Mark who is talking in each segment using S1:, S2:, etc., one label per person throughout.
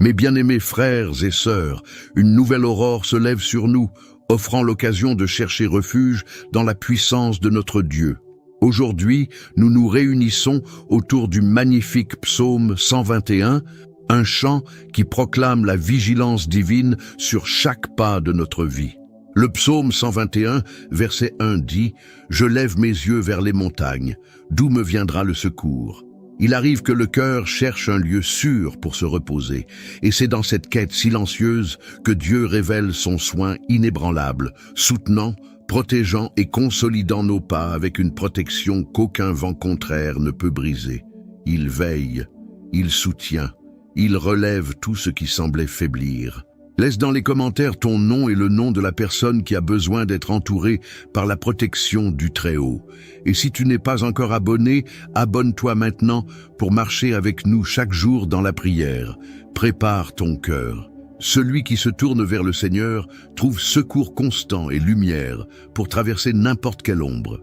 S1: Mes bien-aimés frères et sœurs, une nouvelle aurore se lève sur nous, offrant l'occasion de chercher refuge dans la puissance de notre Dieu. Aujourd'hui, nous nous réunissons autour du magnifique psaume 121, un chant qui proclame la vigilance divine sur chaque pas de notre vie. Le psaume 121, verset 1 dit « Je lève mes yeux vers les montagnes, d'où me viendra le secours ?» Il arrive que le cœur cherche un lieu sûr pour se reposer, et c'est dans cette quête silencieuse que Dieu révèle son soin inébranlable, soutenant, protégeant et consolidant nos pas avec une protection qu'aucun vent contraire ne peut briser. Il veille, il soutient, il relève tout ce qui semblait faiblir. Laisse dans les commentaires ton nom et le nom de la personne qui a besoin d'être entourée par la protection du Très-Haut. Et si tu n'es pas encore abonné, abonne-toi maintenant pour marcher avec nous chaque jour dans la prière. Prépare ton cœur. Celui qui se tourne vers le Seigneur trouve secours constant et lumière pour traverser n'importe quelle ombre.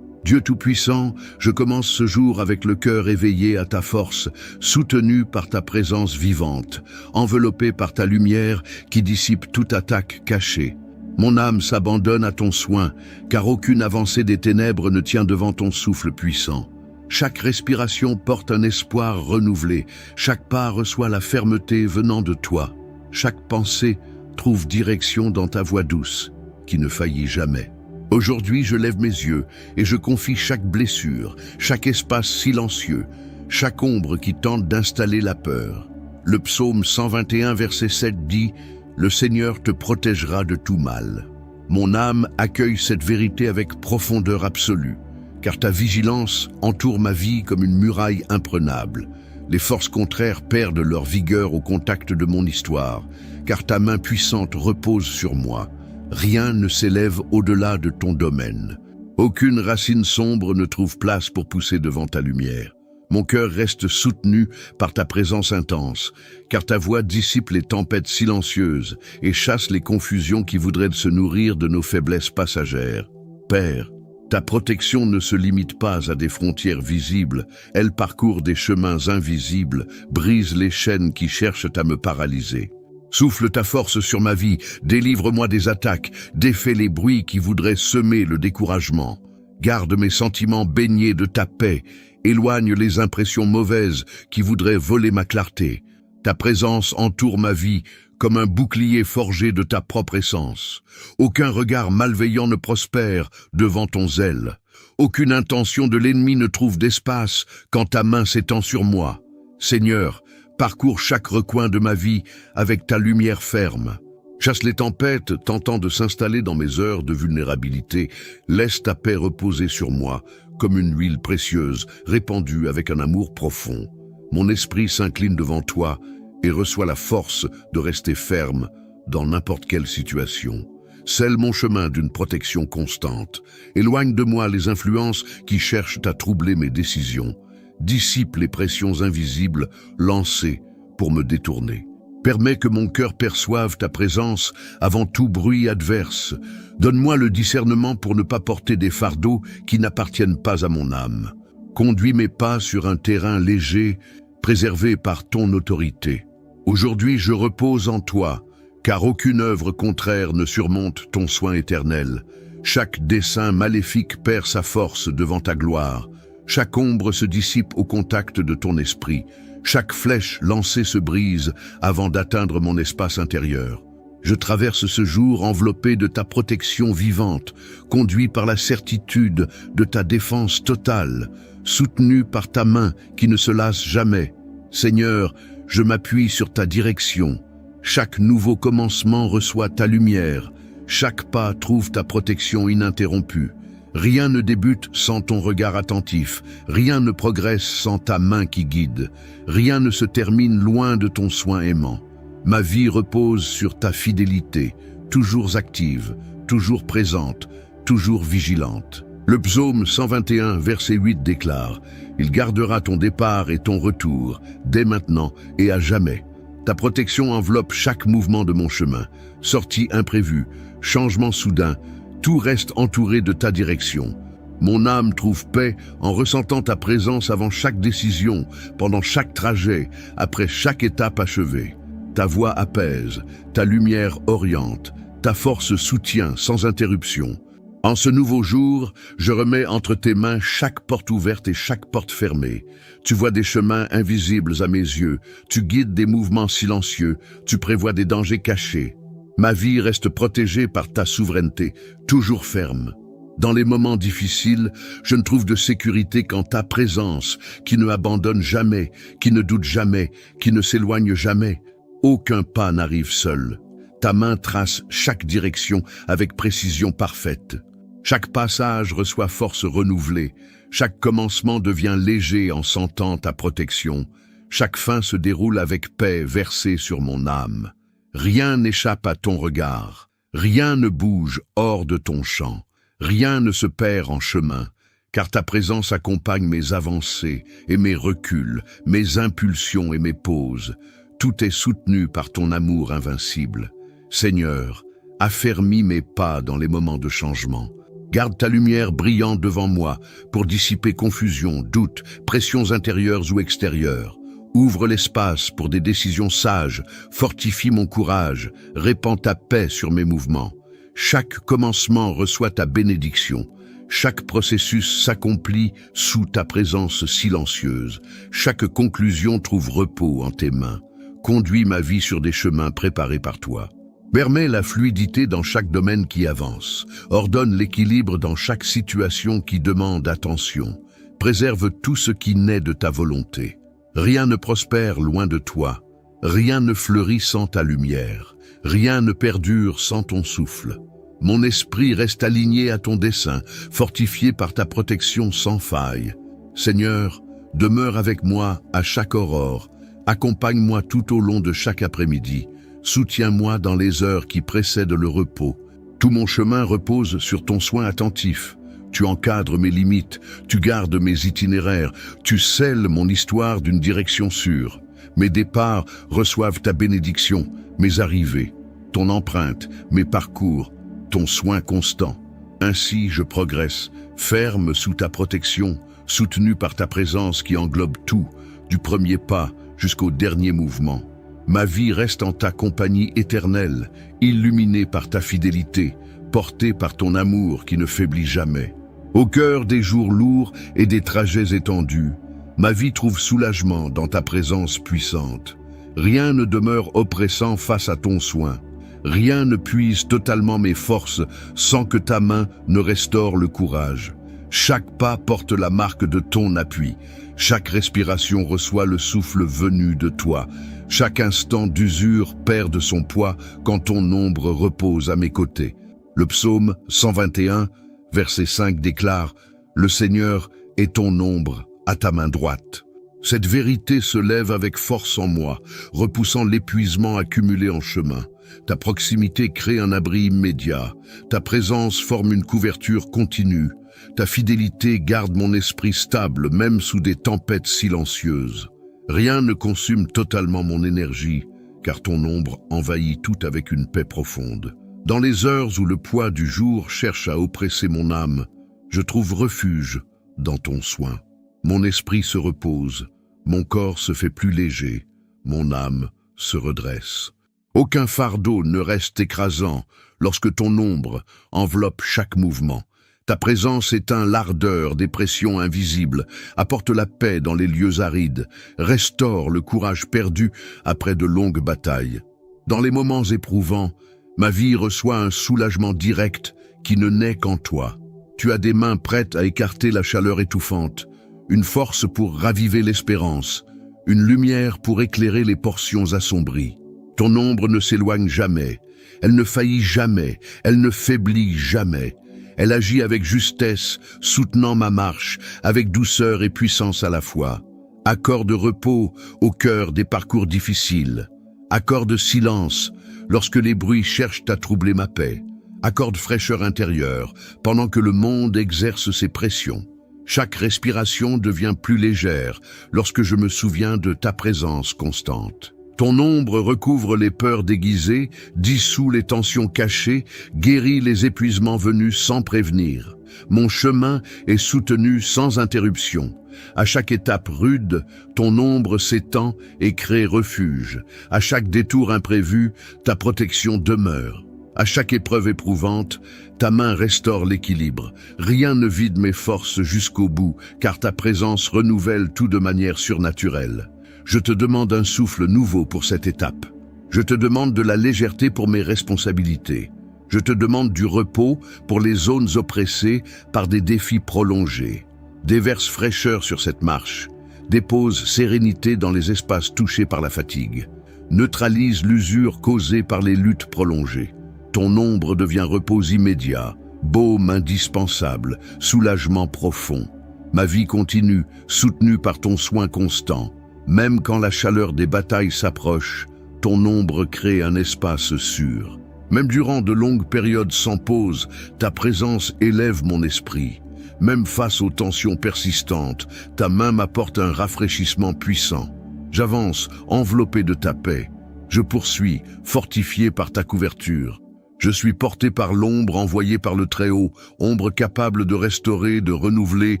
S1: Dieu Tout-Puissant, je commence ce jour avec le cœur éveillé à ta force, soutenu par ta présence vivante, enveloppé par ta lumière qui dissipe toute attaque cachée. Mon âme s'abandonne à ton soin, car aucune avancée des ténèbres ne tient devant ton souffle puissant. Chaque respiration porte un espoir renouvelé, chaque pas reçoit la fermeté venant de toi. Chaque pensée trouve direction dans ta voix douce, qui ne faillit jamais. Aujourd'hui, je lève mes yeux et je confie chaque blessure, chaque espace silencieux, chaque ombre qui tente d'installer la peur. Le psaume 121, verset 7 dit « Le Seigneur te protégera de tout mal ». Mon âme accueille cette vérité avec profondeur absolue, car ta vigilance entoure ma vie comme une muraille imprenable. Les forces contraires perdent leur vigueur au contact de mon histoire, car ta main puissante repose sur moi. Rien ne s'élève au-delà de ton domaine. Aucune racine sombre ne trouve place pour pousser devant ta lumière. Mon cœur reste soutenu par ta présence intense, car ta voix dissipe les tempêtes silencieuses et chasse les confusions qui voudraient se nourrir de nos faiblesses passagères. Père, ta protection ne se limite pas à des frontières visibles, elle parcourt des chemins invisibles, brise les chaînes qui cherchent à me paralyser. Souffle ta force sur ma vie, délivre-moi des attaques, défais les bruits qui voudraient semer le découragement. Garde mes sentiments baignés de ta paix, éloigne les impressions mauvaises qui voudraient voler ma clarté. Ta présence entoure ma vie comme un bouclier forgé de ta propre essence. Aucun regard malveillant ne prospère devant ton zèle. Aucune intention de l'ennemi ne trouve d'espace quand ta main s'étend sur moi. Seigneur, parcours chaque recoin de ma vie avec ta lumière ferme. Chasse les tempêtes tentant de s'installer dans mes heures de vulnérabilité. Laisse ta paix reposer sur moi comme une huile précieuse répandue avec un amour profond. Mon esprit s'incline devant toi et reçoit la force de rester ferme dans n'importe quelle situation. Scelle mon chemin d'une protection constante. Éloigne de moi les influences qui cherchent à troubler mes décisions. Dissipe les pressions invisibles lancées pour me détourner. Permets que mon cœur perçoive ta présence avant tout bruit adverse. Donne-moi le discernement pour ne pas porter des fardeaux qui n'appartiennent pas à mon âme. Conduis mes pas sur un terrain léger, préservé par ton autorité. Aujourd'hui, je repose en toi, car aucune œuvre contraire ne surmonte ton soin éternel. Chaque dessein maléfique perd sa force devant ta gloire. Chaque ombre se dissipe au contact de ton esprit. Chaque flèche lancée se brise avant d'atteindre mon espace intérieur. Je traverse ce jour enveloppé de ta protection vivante, conduit par la certitude de ta défense totale, soutenu par ta main qui ne se lasse jamais. Seigneur, je m'appuie sur ta direction. Chaque nouveau commencement reçoit ta lumière. Chaque pas trouve ta protection ininterrompue. Rien ne débute sans ton regard attentif, rien ne progresse sans ta main qui guide, rien ne se termine loin de ton soin aimant. Ma vie repose sur ta fidélité, toujours active, toujours présente, toujours vigilante. Le psaume 121, verset 8 déclare « Il gardera ton départ et ton retour, dès maintenant et à jamais. Ta protection enveloppe chaque mouvement de mon chemin, sortie imprévue, changement soudain, tout reste entouré de ta direction. Mon âme trouve paix en ressentant ta présence avant chaque décision, pendant chaque trajet, après chaque étape achevée. Ta voix apaise, ta lumière oriente, ta force soutient sans interruption. En ce nouveau jour, je remets entre tes mains chaque porte ouverte et chaque porte fermée. Tu vois des chemins invisibles à mes yeux, tu guides des mouvements silencieux, tu prévois des dangers cachés. Ma vie reste protégée par ta souveraineté, toujours ferme. Dans les moments difficiles, je ne trouve de sécurité qu'en ta présence, qui ne abandonne jamais, qui ne doute jamais, qui ne s'éloigne jamais. Aucun pas n'arrive seul. Ta main trace chaque direction avec précision parfaite. Chaque passage reçoit force renouvelée. Chaque commencement devient léger en sentant ta protection. Chaque fin se déroule avec paix versée sur mon âme. Rien n'échappe à ton regard. Rien ne bouge hors de ton champ. Rien ne se perd en chemin, car ta présence accompagne mes avancées et mes reculs, mes impulsions et mes pauses. Tout est soutenu par ton amour invincible. Seigneur, affermis mes pas dans les moments de changement. Garde ta lumière brillante devant moi pour dissiper confusion, doute, pressions intérieures ou extérieures. Ouvre l'espace pour des décisions sages, fortifie mon courage, répand ta paix sur mes mouvements. Chaque commencement reçoit ta bénédiction. Chaque processus s'accomplit sous ta présence silencieuse. Chaque conclusion trouve repos en tes mains. Conduis ma vie sur des chemins préparés par toi. Permets la fluidité dans chaque domaine qui avance. Ordonne l'équilibre dans chaque situation qui demande attention. Préserve tout ce qui naît de ta volonté. Rien ne prospère loin de toi. Rien ne fleurit sans ta lumière. Rien ne perdure sans ton souffle. Mon esprit reste aligné à ton dessein, fortifié par ta protection sans faille. Seigneur, demeure avec moi à chaque aurore. Accompagne-moi tout au long de chaque après-midi. Soutiens-moi dans les heures qui précèdent le repos. Tout mon chemin repose sur ton soin attentif. Tu encadres mes limites, tu gardes mes itinéraires, tu scelles mon histoire d'une direction sûre. Mes départs reçoivent ta bénédiction, mes arrivées, ton empreinte, mes parcours, ton soin constant. Ainsi je progresse, ferme sous ta protection, soutenu par ta présence qui englobe tout, du premier pas jusqu'au dernier mouvement. Ma vie reste en ta compagnie éternelle, illuminée par ta fidélité, portée par ton amour qui ne faiblit jamais. Au cœur des jours lourds et des trajets étendus, ma vie trouve soulagement dans ta présence puissante. Rien ne demeure oppressant face à ton soin. Rien ne puise totalement mes forces sans que ta main ne restaure le courage. Chaque pas porte la marque de ton appui. Chaque respiration reçoit le souffle venu de toi. Chaque instant d'usure perd de son poids quand ton ombre repose à mes côtés. Le psaume 121, verset 5 déclare « Le Seigneur est ton ombre à ta main droite ». Cette vérité se lève avec force en moi, repoussant l'épuisement accumulé en chemin. Ta proximité crée un abri immédiat. Ta présence forme une couverture continue. Ta fidélité garde mon esprit stable, même sous des tempêtes silencieuses. Rien ne consume totalement mon énergie, car ton ombre envahit tout avec une paix profonde. Dans les heures où le poids du jour cherche à oppresser mon âme, je trouve refuge dans ton soin. Mon esprit se repose, mon corps se fait plus léger, mon âme se redresse. Aucun fardeau ne reste écrasant lorsque ton ombre enveloppe chaque mouvement. Ta présence éteint l'ardeur des pressions invisibles, apporte la paix dans les lieux arides, restaure le courage perdu après de longues batailles. Dans les moments éprouvants, ma vie reçoit un soulagement direct qui ne naît qu'en toi. Tu as des mains prêtes à écarter la chaleur étouffante, une force pour raviver l'espérance, une lumière pour éclairer les portions assombries. Ton ombre ne s'éloigne jamais, elle ne faillit jamais, elle ne faiblit jamais. Elle agit avec justesse, soutenant ma marche, avec douceur et puissance à la fois. Accorde repos au cœur des parcours difficiles. Accorde silence lorsque les bruits cherchent à troubler ma paix. Accorde fraîcheur intérieure pendant que le monde exerce ses pressions. Chaque respiration devient plus légère lorsque je me souviens de ta présence constante. Ton ombre recouvre les peurs déguisées, dissout les tensions cachées, guérit les épuisements venus sans prévenir. Mon chemin est soutenu sans interruption. À chaque étape rude, ton ombre s'étend et crée refuge. À chaque détour imprévu, ta protection demeure. À chaque épreuve éprouvante, ta main restaure l'équilibre. Rien ne vide mes forces jusqu'au bout, car ta présence renouvelle tout de manière surnaturelle. Je te demande un souffle nouveau pour cette étape. Je te demande de la légèreté pour mes responsabilités. Je te demande du repos pour les zones oppressées par des défis prolongés. Déverse fraîcheur sur cette marche. Dépose sérénité dans les espaces touchés par la fatigue. Neutralise l'usure causée par les luttes prolongées. Ton ombre devient repos immédiat, baume indispensable, soulagement profond. Ma vie continue, soutenue par ton soin constant. Même quand la chaleur des batailles s'approche, ton ombre crée un espace sûr. Même durant de longues périodes sans pause, ta présence élève mon esprit. Même face aux tensions persistantes, ta main m'apporte un rafraîchissement puissant. J'avance, enveloppé de ta paix. Je poursuis, fortifié par ta couverture. Je suis porté par l'ombre envoyée par le Très-Haut, ombre capable de restaurer, de renouveler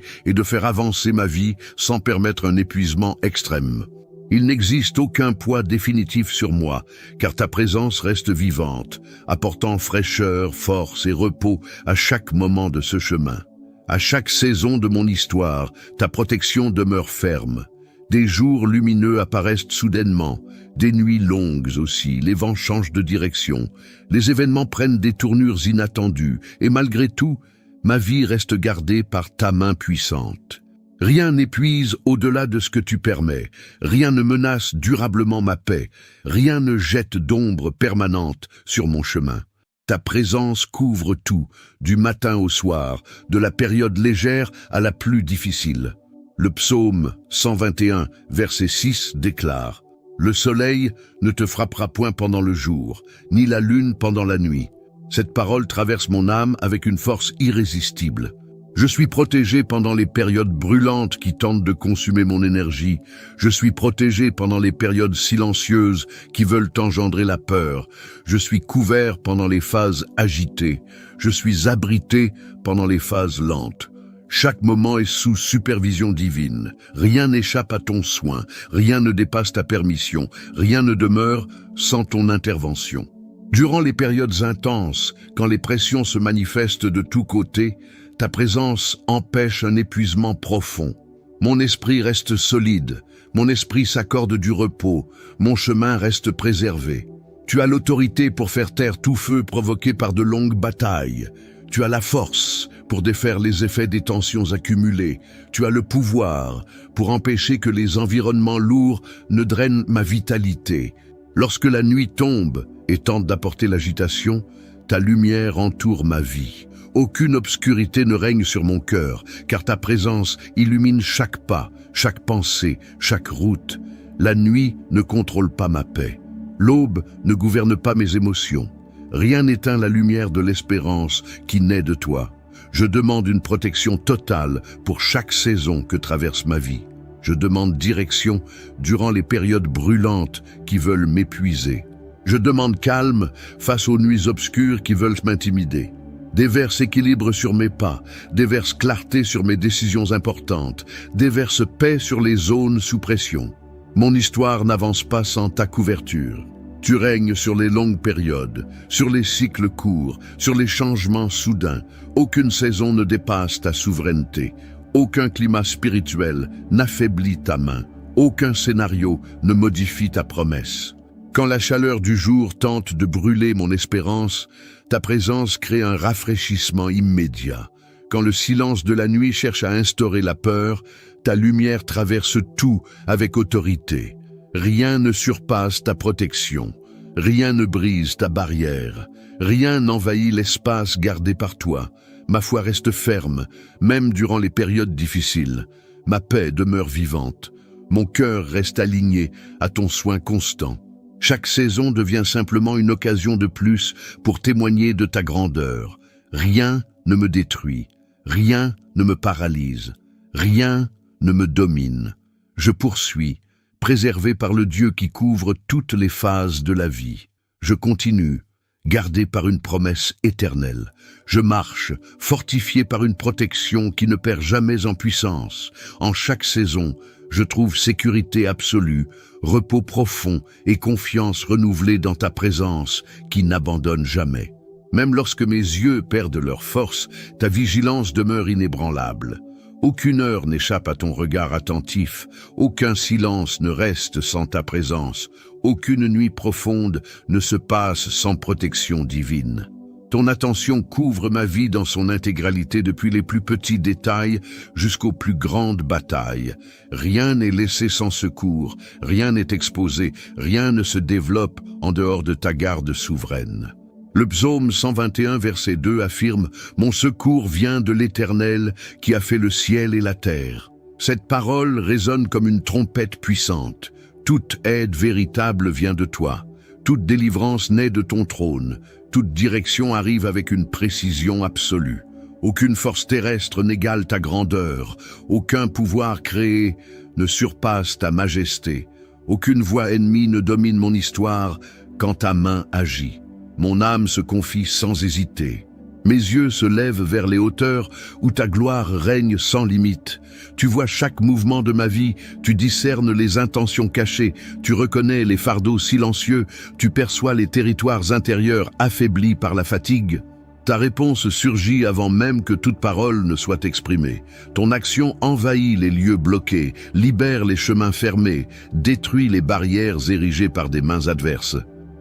S1: et de faire avancer ma vie sans permettre un épuisement extrême. Il n'existe aucun poids définitif sur moi, car ta présence reste vivante, apportant fraîcheur, force et repos à chaque moment de ce chemin. À chaque saison de mon histoire, ta protection demeure ferme. Des jours lumineux apparaissent soudainement, des nuits longues aussi, les vents changent de direction, les événements prennent des tournures inattendues, et malgré tout, ma vie reste gardée par ta main puissante. Rien n'épuise au-delà de ce que tu permets, rien ne menace durablement ma paix, rien ne jette d'ombre permanente sur mon chemin. Ta présence couvre tout, du matin au soir, de la période légère à la plus difficile. Le psaume 121, verset 6 déclare « Le soleil ne te frappera point pendant le jour, ni la lune pendant la nuit. » Cette parole traverse mon âme avec une force irrésistible. Je suis protégé pendant les périodes brûlantes qui tentent de consumer mon énergie. Je suis protégé pendant les périodes silencieuses qui veulent engendrer la peur. Je suis couvert pendant les phases agitées. Je suis abrité pendant les phases lentes. Chaque moment est sous supervision divine. Rien n'échappe à ton soin. Rien ne dépasse ta permission. Rien ne demeure sans ton intervention. Durant les périodes intenses, quand les pressions se manifestent de tous côtés, ta présence empêche un épuisement profond. Mon esprit reste solide, mon esprit s'accorde du repos, mon chemin reste préservé. Tu as l'autorité pour faire taire tout feu provoqué par de longues batailles. Tu as la force pour défaire les effets des tensions accumulées. Tu as le pouvoir pour empêcher que les environnements lourds ne drainent ma vitalité. Lorsque la nuit tombe et tente d'apporter l'agitation, ta lumière entoure ma vie. Aucune obscurité ne règne sur mon cœur, car ta présence illumine chaque pas, chaque pensée, chaque route. La nuit ne contrôle pas ma paix. L'aube ne gouverne pas mes émotions. Rien n'éteint la lumière de l'espérance qui naît de toi. Je demande une protection totale pour chaque saison que traverse ma vie. Je demande direction durant les périodes brûlantes qui veulent m'épuiser. Je demande calme face aux nuits obscures qui veulent m'intimider. Déverse équilibre sur mes pas, déverse clarté sur mes décisions importantes, déverse paix sur les zones sous pression. Mon histoire n'avance pas sans ta couverture. Tu règnes sur les longues périodes, sur les cycles courts, sur les changements soudains. Aucune saison ne dépasse ta souveraineté. Aucun climat spirituel n'affaiblit ta main. Aucun scénario ne modifie ta promesse. Quand la chaleur du jour tente de brûler mon espérance, ta présence crée un rafraîchissement immédiat. Quand le silence de la nuit cherche à instaurer la peur, ta lumière traverse tout avec autorité. Rien ne surpasse ta protection. Rien ne brise ta barrière. Rien n'envahit l'espace gardé par toi. Ma foi reste ferme, même durant les périodes difficiles. Ma paix demeure vivante. Mon cœur reste aligné à ton soin constant. Chaque saison devient simplement une occasion de plus pour témoigner de ta grandeur. Rien ne me détruit, rien ne me paralyse, rien ne me domine. Je poursuis, préservé par le Dieu qui couvre toutes les phases de la vie. Je continue, gardé par une promesse éternelle. Je marche, fortifié par une protection qui ne perd jamais en puissance. En chaque saison, je trouve sécurité absolue, repos profond et confiance renouvelée dans ta présence qui n'abandonne jamais. Même lorsque mes yeux perdent leur force, ta vigilance demeure inébranlable. Aucune heure n'échappe à ton regard attentif, aucun silence ne reste sans ta présence, aucune nuit profonde ne se passe sans protection divine. Ton attention couvre ma vie dans son intégralité depuis les plus petits détails jusqu'aux plus grandes batailles. Rien n'est laissé sans secours, rien n'est exposé, rien ne se développe en dehors de ta garde souveraine. Le psaume 121 verset 2 affirme « Mon secours vient de l'Éternel qui a fait le ciel et la terre ». Cette parole résonne comme une trompette puissante. Toute aide véritable vient de toi. Toute délivrance naît de ton trône. Toute direction arrive avec une précision absolue. Aucune force terrestre n'égale ta grandeur. Aucun pouvoir créé ne surpasse ta majesté. Aucune voix ennemie ne domine mon histoire quand ta main agit. Mon âme se confie sans hésiter. Mes yeux se lèvent vers les hauteurs où ta gloire règne sans limite. Tu vois chaque mouvement de ma vie, tu discernes les intentions cachées, tu reconnais les fardeaux silencieux, tu perçois les territoires intérieurs affaiblis par la fatigue. Ta réponse surgit avant même que toute parole ne soit exprimée. Ton action envahit les lieux bloqués, libère les chemins fermés, détruit les barrières érigées par des mains adverses.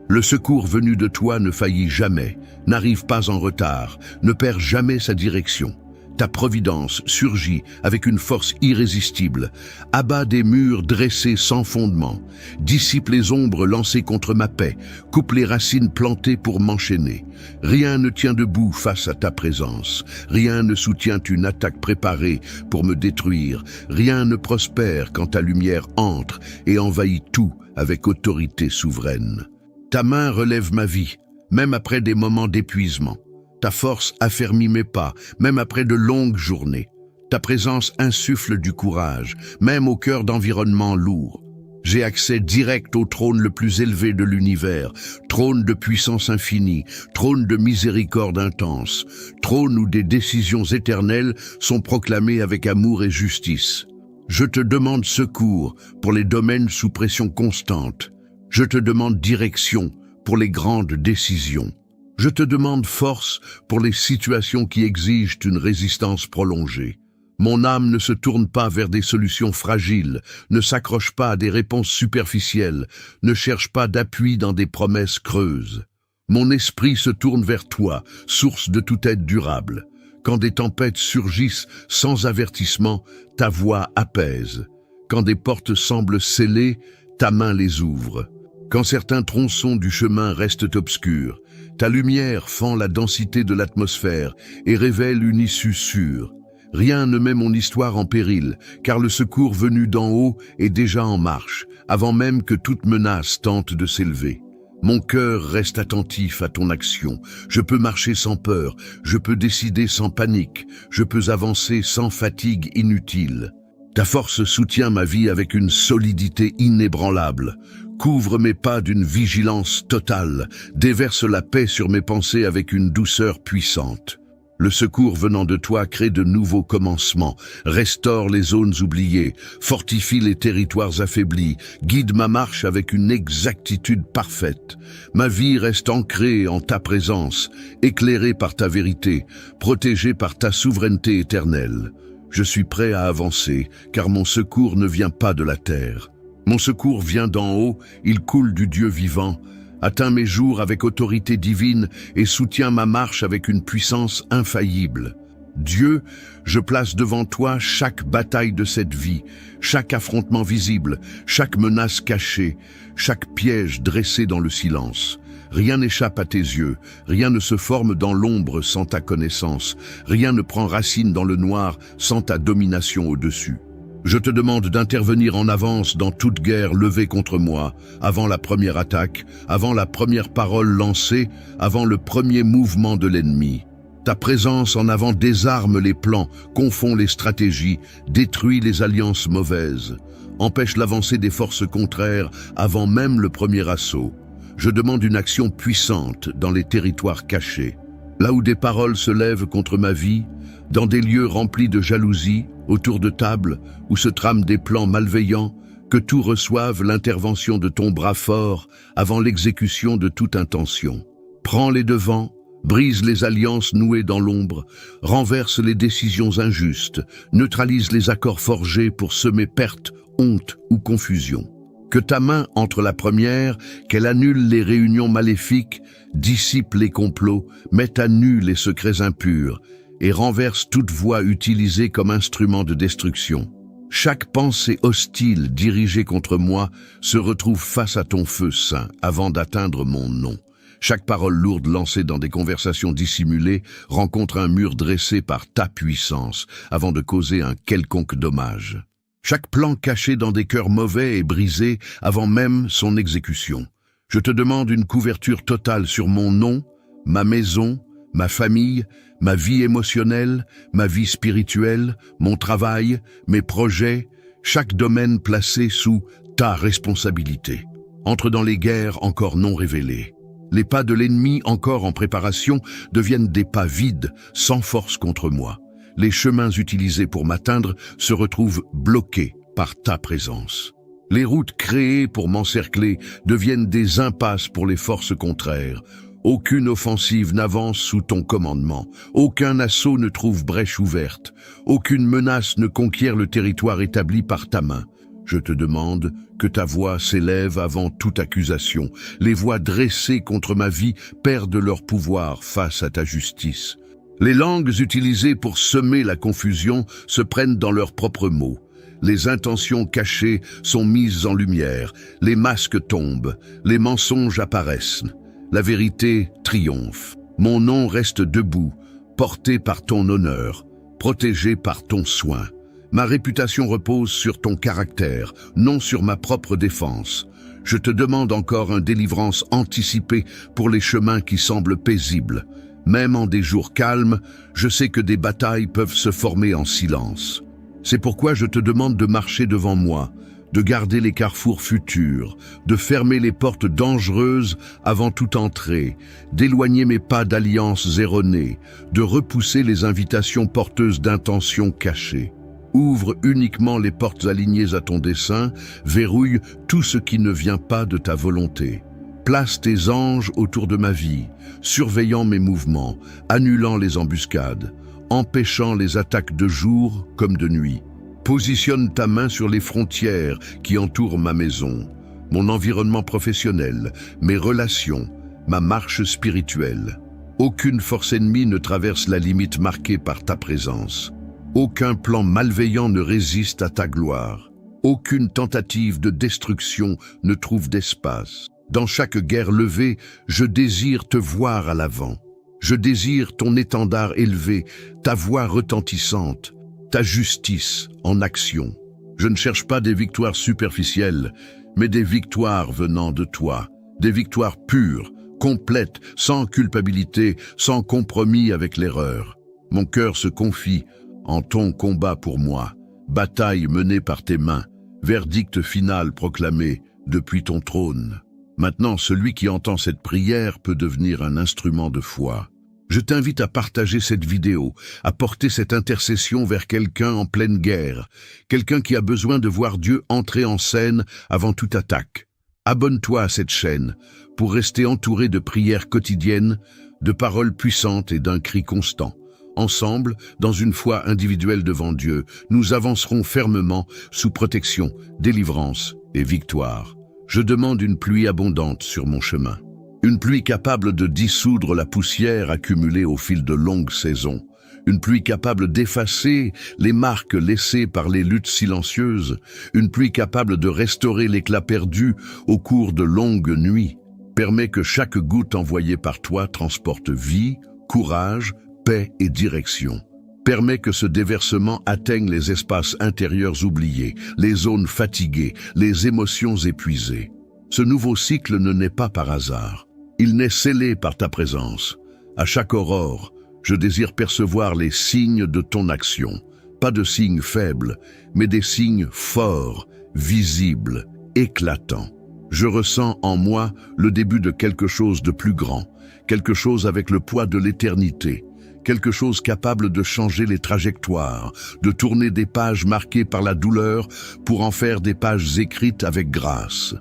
S1: Le secours venu de toi ne faillit jamais, n'arrive pas en retard, ne perd jamais sa direction. Ta providence surgit avec une force irrésistible, abat des murs dressés sans fondement, dissipe les ombres lancées contre ma paix, coupe les racines plantées pour m'enchaîner. Rien ne tient debout face à ta présence, rien ne soutient une attaque préparée pour me détruire, rien ne prospère quand ta lumière entre et envahit tout avec autorité souveraine. Ta main relève ma vie, même après des moments d'épuisement. Ta force affermit mes pas, même après de longues journées. Ta présence insuffle du courage, même au cœur d'environnements lourds. J'ai accès direct au trône le plus élevé de l'univers, trône de puissance infinie, trône de miséricorde intense, trône où des décisions éternelles sont proclamées avec amour et justice. Je te demande secours pour les domaines sous pression constante. Je te demande direction pour les grandes décisions. Je te demande force pour les situations qui exigent une résistance prolongée. Mon âme ne se tourne pas vers des solutions fragiles, ne s'accroche pas à des réponses superficielles, ne cherche pas d'appui dans des promesses creuses. Mon esprit se tourne vers toi, source de toute aide durable. Quand des tempêtes surgissent sans avertissement, ta voix apaise. Quand des portes semblent scellées, ta main les ouvre. Quand certains tronçons du chemin restent obscurs, ta lumière fend la densité de l'atmosphère et révèle une issue sûre. Rien ne met mon histoire en péril, car le secours venu d'en haut est déjà en marche, avant même que toute menace tente de s'élever. Mon cœur reste attentif à ton action. Je peux marcher sans peur, je peux décider sans panique, je peux avancer sans fatigue inutile. Ta force soutient ma vie avec une solidité inébranlable. Couvre mes pas d'une vigilance totale, déverse la paix sur mes pensées avec une douceur puissante. Le secours venant de toi crée de nouveaux commencements, restaure les zones oubliées, fortifie les territoires affaiblis, guide ma marche avec une exactitude parfaite. Ma vie reste ancrée en ta présence, éclairée par ta vérité, protégée par ta souveraineté éternelle. Je suis prêt à avancer, car mon secours ne vient pas de la terre. Mon secours vient d'en haut, il coule du Dieu vivant, atteint mes jours avec autorité divine et soutient ma marche avec une puissance infaillible. Dieu, je place devant toi chaque bataille de cette vie, chaque affrontement visible, chaque menace cachée, chaque piège dressé dans le silence. Rien n'échappe à tes yeux, rien ne se forme dans l'ombre sans ta connaissance, rien ne prend racine dans le noir sans ta domination au-dessus. Je te demande d'intervenir en avance dans toute guerre levée contre moi, avant la première attaque, avant la première parole lancée, avant le premier mouvement de l'ennemi. Ta présence en avant désarme les plans, confond les stratégies, détruit les alliances mauvaises. empêche l'avancée des forces contraires avant même le premier assaut. Je demande une action puissante dans les territoires cachés, là où des paroles se lèvent contre ma vie, dans des lieux remplis de jalousie, autour de tables où se trament des plans malveillants, que tout reçoive l'intervention de ton bras fort avant l'exécution de toute intention. Prends les devants, brise les alliances nouées dans l'ombre, renverse les décisions injustes, neutralise les accords forgés pour semer perte, honte ou confusion. Que ta main entre la première, qu'elle annule les réunions maléfiques, dissipe les complots, mette à nu les secrets impurs et renverse toute voix utilisée comme instrument de destruction. Chaque pensée hostile dirigée contre moi se retrouve face à ton feu saint avant d'atteindre mon nom. Chaque parole lourde lancée dans des conversations dissimulées rencontre un mur dressé par ta puissance avant de causer un quelconque dommage. Chaque plan caché dans des cœurs mauvais est brisé avant même son exécution. Je te demande une couverture totale sur mon nom, ma maison, ma famille, ma vie émotionnelle, ma vie spirituelle, mon travail, mes projets, chaque domaine placé sous ta responsabilité. Entre dans les guerres encore non révélées. Les pas de l'ennemi encore en préparation deviennent des pas vides, sans force contre moi. Les chemins utilisés pour m'atteindre se retrouvent bloqués par ta présence. Les routes créées pour m'encercler deviennent des impasses pour les forces contraires. Aucune offensive n'avance sous ton commandement. Aucun assaut ne trouve brèche ouverte. Aucune menace ne conquiert le territoire établi par ta main. Je te demande que ta voix s'élève avant toute accusation. Les voix dressées contre ma vie perdent leur pouvoir face à ta justice. Les langues utilisées pour semer la confusion se prennent dans leurs propres mots. Les intentions cachées sont mises en lumière. Les masques tombent. Les mensonges apparaissent. La vérité triomphe. Mon nom reste debout, porté par ton honneur, protégé par ton soin. Ma réputation repose sur ton caractère, non sur ma propre défense. Je te demande encore une délivrance anticipée pour les chemins qui semblent paisibles. Même en des jours calmes, je sais que des batailles peuvent se former en silence. C'est pourquoi je te demande de marcher devant moi, de garder les carrefours futurs, de fermer les portes dangereuses avant toute entrée, d'éloigner mes pas d'alliances erronées, de repousser les invitations porteuses d'intentions cachées. Ouvre uniquement les portes alignées à ton dessein, verrouille tout ce qui ne vient pas de ta volonté. Place tes anges autour de ma vie, surveillant mes mouvements, annulant les embuscades, empêchant les attaques de jour comme de nuit. Positionne ta main sur les frontières qui entourent ma maison, mon environnement professionnel, mes relations, ma marche spirituelle. Aucune force ennemie ne traverse la limite marquée par ta présence. Aucun plan malveillant ne résiste à ta gloire. Aucune tentative de destruction ne trouve d'espace. Dans chaque guerre levée, je désire te voir à l'avant. Je désire ton étendard élevé, ta voix retentissante, ta justice en action. Je ne cherche pas des victoires superficielles, mais des victoires venant de toi. Des victoires pures, complètes, sans culpabilité, sans compromis avec l'erreur. Mon cœur se confie en ton combat pour moi, bataille menée par tes mains, verdict final proclamé depuis ton trône. Maintenant, celui qui entend cette prière peut devenir un instrument de foi. Je t'invite à partager cette vidéo, à porter cette intercession vers quelqu'un en pleine guerre, quelqu'un qui a besoin de voir Dieu entrer en scène avant toute attaque. Abonne-toi à cette chaîne pour rester entouré de prières quotidiennes, de paroles puissantes et d'un cri constant. Ensemble, dans une foi individuelle devant Dieu, nous avancerons fermement sous protection, délivrance et victoire. Je demande une pluie abondante sur mon chemin. Une pluie capable de dissoudre la poussière accumulée au fil de longues saisons. Une pluie capable d'effacer les marques laissées par les luttes silencieuses. Une pluie capable de restaurer l'éclat perdu au cours de longues nuits. Permets que chaque goutte envoyée par toi transporte vie, courage, paix et direction. Permets que ce déversement atteigne les espaces intérieurs oubliés, les zones fatiguées, les émotions épuisées. Ce nouveau cycle ne naît pas par hasard. Il naît scellé par ta présence. À chaque aurore, je désire percevoir les signes de ton action. Pas de signes faibles, mais des signes forts visible, éclatant. Je ressens en moi le début de quelque chose de plus grand, quelque chose avec le poids de l'éternité, quelque chose capable de changer les trajectoires, de tourner des pages marquées par la douleur pour en faire des pages écrites avec grâce.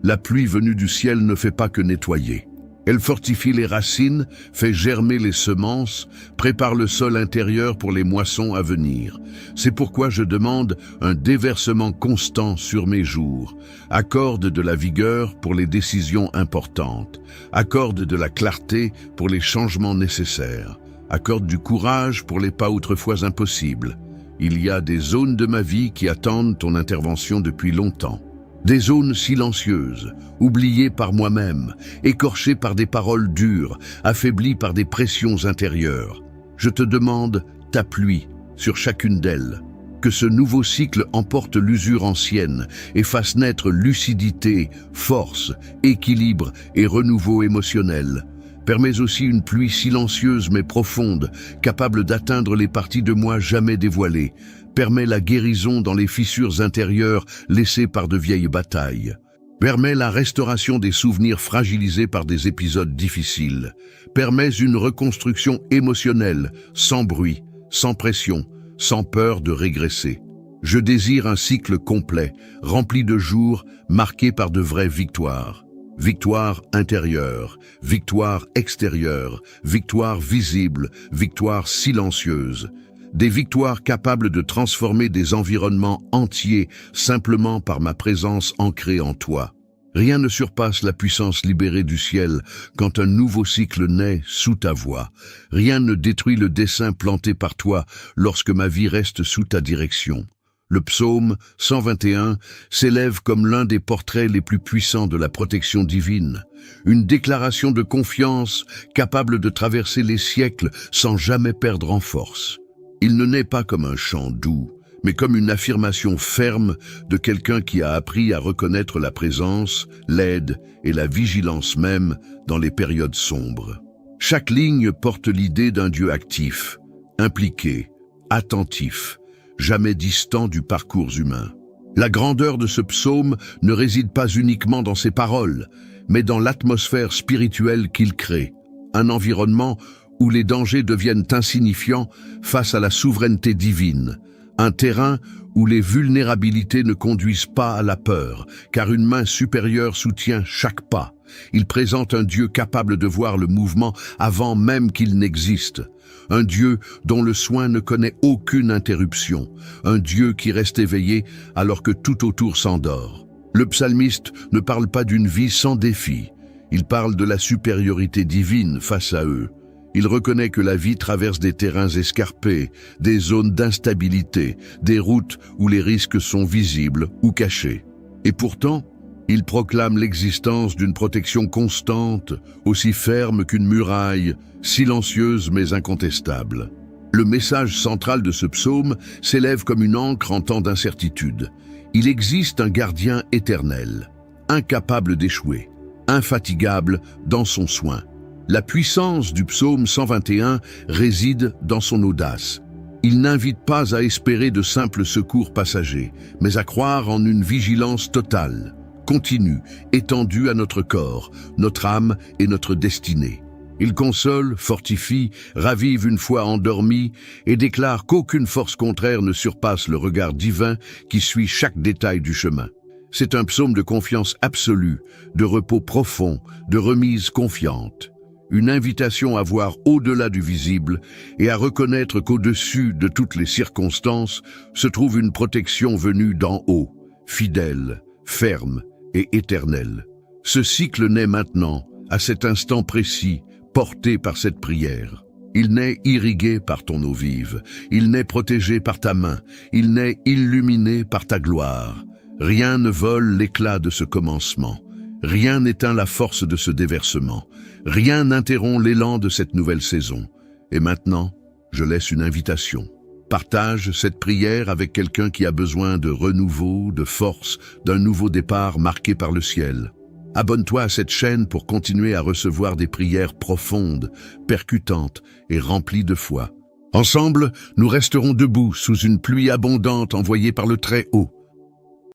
S1: La pluie venue du ciel ne fait pas que nettoyer. Elle fortifie les racines, fait germer les semences, prépare le sol intérieur pour les moissons à venir. C'est pourquoi je demande un déversement constant sur mes jours. Accorde de la vigueur pour les décisions importantes. Accorde de la clarté pour les changements nécessaires. Accorde du courage pour les pas autrefois impossibles. Il y a des zones de ma vie qui attendent ton intervention depuis longtemps. Des zones silencieuses, oubliées par moi-même, écorchées par des paroles dures, affaiblies par des pressions intérieures. Je te demande ta pluie sur chacune d'elles. Que ce nouveau cycle emporte l'usure ancienne et fasse naître lucidité, force, équilibre et renouveau émotionnel. Permets aussi une pluie silencieuse mais profonde, capable d'atteindre les parties de moi jamais dévoilées. Permets la guérison dans les fissures intérieures laissées par de vieilles batailles. Permets la restauration des souvenirs fragilisés par des épisodes difficiles. Permets une reconstruction émotionnelle, sans bruit, sans pression, sans peur de régresser. Je désire un cycle complet, rempli de jours, marqué par de vraies victoires. Victoire intérieure, victoire extérieure, victoire visible, victoire silencieuse. Des victoires capables de transformer des environnements entiers simplement par ma présence ancrée en toi. Rien ne surpasse la puissance libérée du ciel quand un nouveau cycle naît sous ta voix. Rien ne détruit le dessein planté par toi lorsque ma vie reste sous ta direction. Le psaume 121 s'élève comme l'un des portraits les plus puissants de la protection divine. Une déclaration de confiance capable de traverser les siècles sans jamais perdre en force. Il ne naît pas comme un chant doux, mais comme une affirmation ferme de quelqu'un qui a appris à reconnaître la présence, l'aide et la vigilance même dans les périodes sombres. Chaque ligne porte l'idée d'un Dieu actif, impliqué, attentif, jamais distant du parcours humain. La grandeur de ce psaume ne réside pas uniquement dans ses paroles, mais dans l'atmosphère spirituelle qu'il crée, un environnement où les dangers deviennent insignifiants face à la souveraineté divine, un terrain où les vulnérabilités ne conduisent pas à la peur, car une main supérieure soutient chaque pas. Il présente un Dieu capable de voir le mouvement avant même qu'il n'existe, un Dieu dont le soin ne connaît aucune interruption, un Dieu qui reste éveillé alors que tout autour s'endort. Le psalmiste ne parle pas d'une vie sans défi, il parle de la supériorité divine face à eux. Il reconnaît que la vie traverse des terrains escarpés, des zones d'instabilité, des routes où les risques sont visibles ou cachés. Et pourtant, il proclame l'existence d'une protection constante, aussi ferme qu'une muraille, silencieuse mais incontestable. Le message central de ce psaume s'élève comme une ancre en temps d'incertitude. Il existe un gardien éternel, incapable d'échouer, infatigable dans son soin. La puissance du psaume 121 réside dans son audace. Il n'invite pas à espérer de simples secours passagers, mais à croire en une vigilance totale, continue, étendue à notre corps, notre âme et notre destinée. Il console, fortifie, ravive une foi endormie et déclare qu'aucune force contraire ne surpasse le regard divin qui suit chaque détail du chemin. C'est un psaume de confiance absolue, de repos profond, de remise confiante. Une invitation à voir au-delà du visible et à reconnaître qu'au-dessus de toutes les circonstances se trouve une protection venue d'en haut, fidèle, ferme et éternelle. Ce cycle naît maintenant, à cet instant précis, porté par cette prière. Il naît irrigué par ton eau vive, il naît protégé par ta main, il naît illuminé par ta gloire. Rien ne vole l'éclat de ce commencement. Rien n'éteint la force de ce déversement. Rien n'interrompt l'élan de cette nouvelle saison. Et maintenant, je laisse une invitation. Partage cette prière avec quelqu'un qui a besoin de renouveau, de force, d'un nouveau départ marqué par le ciel. Abonne-toi à cette chaîne pour continuer à recevoir des prières profondes, percutantes et remplies de foi. Ensemble, nous resterons debout sous une pluie abondante envoyée par le Très-Haut.